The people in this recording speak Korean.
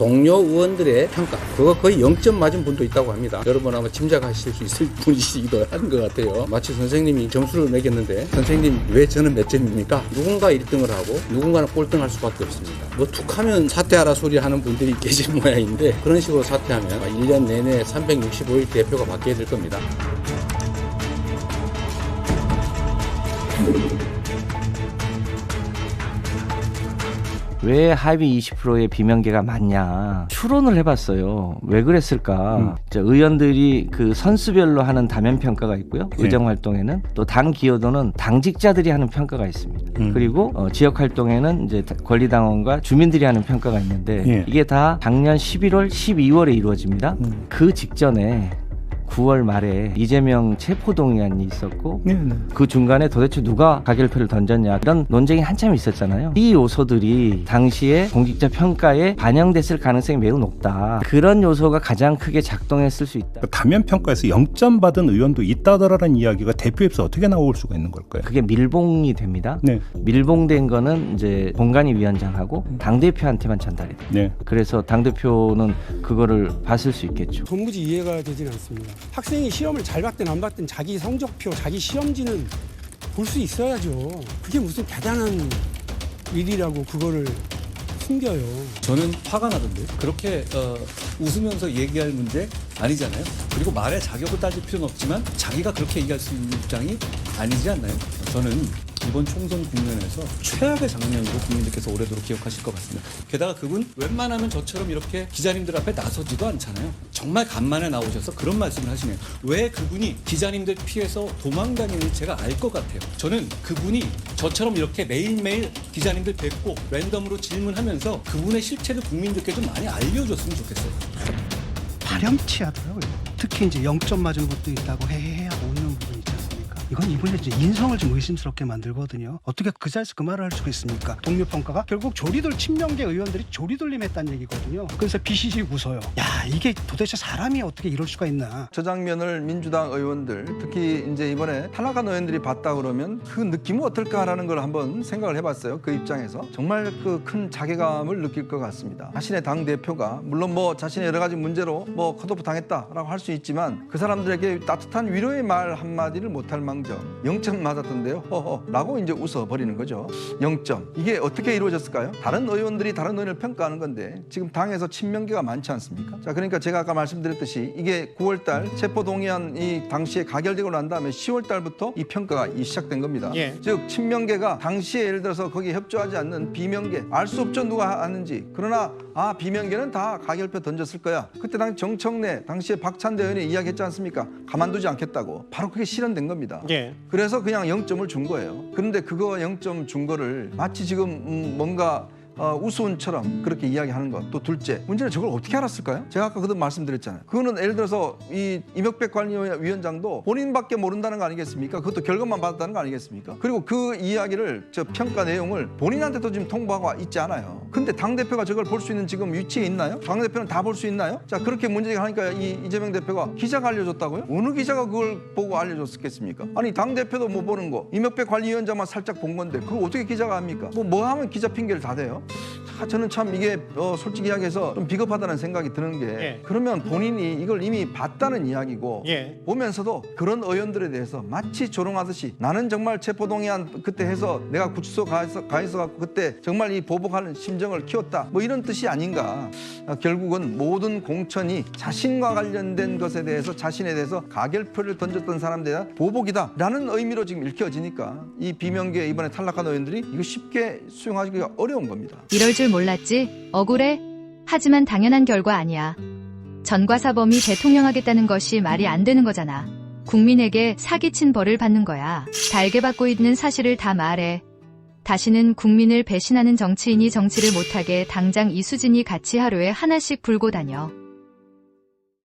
동료 의원들의 평가, 그거 거의 0점 맞은 분도 있다고 합니다. 여러분 아마 짐작하실 수 있을 분이시기도 한 것 같아요. 마치 선생님이 점수를 매겼는데 선생님 왜 저는 몇 점입니까? 누군가 1등을 하고 누군가는 꼴등할 수밖에 없습니다. 뭐 툭하면 사퇴하라 소리 하는 분들이 계신 모양인데 그런 식으로 사퇴하면 1년 내내 365일 대표가 바뀌어야 될 겁니다. 왜 하위 20%의 비명계가 많냐 추론을 해봤어요. 왜 그랬을까? 의원들이 그 선수별로 하는 다면 평가가 있고요. 의정 활동에는 또 당 기여도는 당직자들이 하는 평가가 있습니다. 그리고 지역 활동에는 이제 권리당원과 주민들이 하는 평가가 있는데 이게 다 작년 11월, 12월에 이루어집니다. 그 직전에 9월 말에 이재명 체포동의안이 있었고 그 중간에 도대체 누가 가결표를 던졌냐 이런 논쟁이 한참 있었잖아요. 이 요소들이 당시에 공직자 평가에 반영됐을 가능성이 매우 높다. 그런 요소가 가장 크게 작동했을 수 있다. 다면 평가에서 0점 받은 의원도 있다더라는 이야기가 대표협에서 어떻게 나올 수가 있는 걸까요? 그게 밀봉이 됩니다. 밀봉된 거는 이제 본관위 위원장하고 당대표한테만 전달이 돼요. 그래서 당대표는 그거를 봤을 수 있겠죠. 도무지 이해가 되지는 않습니다. 학생이 시험을 잘 봤든 안 봤든 자기 성적표, 자기 시험지는 볼 수 있어야죠. 그게 무슨 대단한 일이라고 그거를 숨겨요. 저는 화가 나던데 그렇게 웃으면서 얘기할 문제 아니잖아요. 그리고 말에 자격을 따질 필요는 없지만 자기가 그렇게 얘기할 수 있는 입장이 아니지 않나요? 저는 이번 총선 국면에서 최악의 장면으로 국민들께서 오래도록 기억하실 것 같습니다. 게다가 그분 웬만하면 저처럼 이렇게 기자님들 앞에 나서지도 않잖아요. 정말 간만에 나오셔서 그런 말씀을 하시네요. 왜 그분이 기자님들 피해서 도망다니는지 제가 알 것 같아요. 저는 그분이 저처럼 이렇게 매일매일 기자님들 뵙고 랜덤으로 질문하면서 그분의 실체를 국민들께 좀 많이 알려줬으면 좋겠어요. 파렴치하더라고요. 특히 이제 0점 맞은 것도 있다고 해야 오는 부분이 있지 않습니까? 이건 이번에 이제 인성을 좀 의심스럽게 만들거든요. 어떻게 그 자리에서 그 말을 할 수가 있습니까? 동료 평가가 결국 조리돌 친명계 의원들이 조리돌림했다는 얘기거든요. 그래서 비시시 웃어요. 야, 이게 도대체 사람이 어떻게 이럴 수가 있나? 저 장면을 민주당 의원들, 특히 이제 이번에 탈락한 의원들이 봤다 그러면 그 느낌은 어떨까라는 걸 한번 생각을 해봤어요. 그 입장에서 정말 그 큰 자괴감을 느낄 것 같습니다. 자신의 당 대표가 물론 뭐 자신의 여러 가지 문제로 뭐 컷오프 당했다라고 할 수 있지만 그 사람들에게 따뜻한 위로의 말 한마디를 못할 망정 0점 맞았던데요 허허라고 이제 웃어버리는 거죠. 0점 이게 어떻게 이루어졌을까요? 다른 의원들이 다른 의원을 평가하는 건데 지금 당에서 친명계가 많지 않습니까? 자, 그러니까 제가 아까 말씀드렸듯이 이게 9월달 체포동의안이 당시에 가결되고 난 다음에 10월달부터 이 평가가 시작된 겁니다. 즉 친명계가 당시에 예를 들어서 거기에 협조하지 않는 비명계 알 수 없죠 누가 하는지. 그러나 비명계는 다 가결표 던졌을 거야. 그때 당시 정청래 당시에 박찬대 의원이 이야기했지 않습니까? 가만두지 않겠다고. 바로 그게 실현된 겁니다. 그래서 그냥 0점을 준 거예요. 그런데 그거 0점 준 거를 마치 지금 뭔가 우스운처럼 그렇게 이야기하는 것. 또 둘째, 문제는 저걸 어떻게 알았을까요? 제가 아까 그도 말씀드렸잖아요. 그거는 예를 들어서 이 이명백 관리위원장도 본인밖에 모른다는 거 아니겠습니까? 그것도 결과만 받았다는 거 아니겠습니까? 그리고 그 이야기를 저 평가 내용을 본인한테도 지금 통보하고 있지 않아요. 근데 당대표가 저걸 볼 수 있는 지금 위치에 있나요? 당대표는 다 볼 수 있나요? 자, 그렇게 문제가 하니까 이재명 대표가 기자가 알려줬다고요? 어느 기자가 그걸 보고 알려줬겠습니까? 아니 당대표도 못 보는 거 이명백 관리위원장만 살짝 본 건데 그걸 어떻게 기자가 합니까? 뭐 하면 기자 핑계를 다 대요? 저는 참 이게 솔직히 이야기해서 좀 비겁하다는 생각이 드는 게 그러면 본인이 이걸 이미 봤다는 이야기고 보면서도 그런 의원들에 대해서 마치 조롱하듯이 나는 정말 체포동의안 그때 해서 내가 구치소 가해서 그때 정말 이 보복하는 심정을 키웠다 뭐 이런 뜻이 아닌가. 결국은 모든 공천이 자신과 관련된 것에 대해서 자신에 대해서 가결표를 던졌던 사람에 대한 보복이다 라는 의미로 지금 읽혀지니까 이 비명계 이번에 탈락한 의원들이 이거 쉽게 수용하기가 어려운 겁니다. 이럴 줄 몰랐지? 억울해? 하지만 당연한 결과 아니야. 전과사범이 대통령하겠다는 것이 말이 안 되는 거잖아. 국민에게 사기친 벌을 받는 거야. 달게 받고 있는 사실을 다 말해. 다시는 국민을 배신하는 정치인이 정치를 못하게 당장 이수진이 같이 하루에 하나씩 불고 다녀.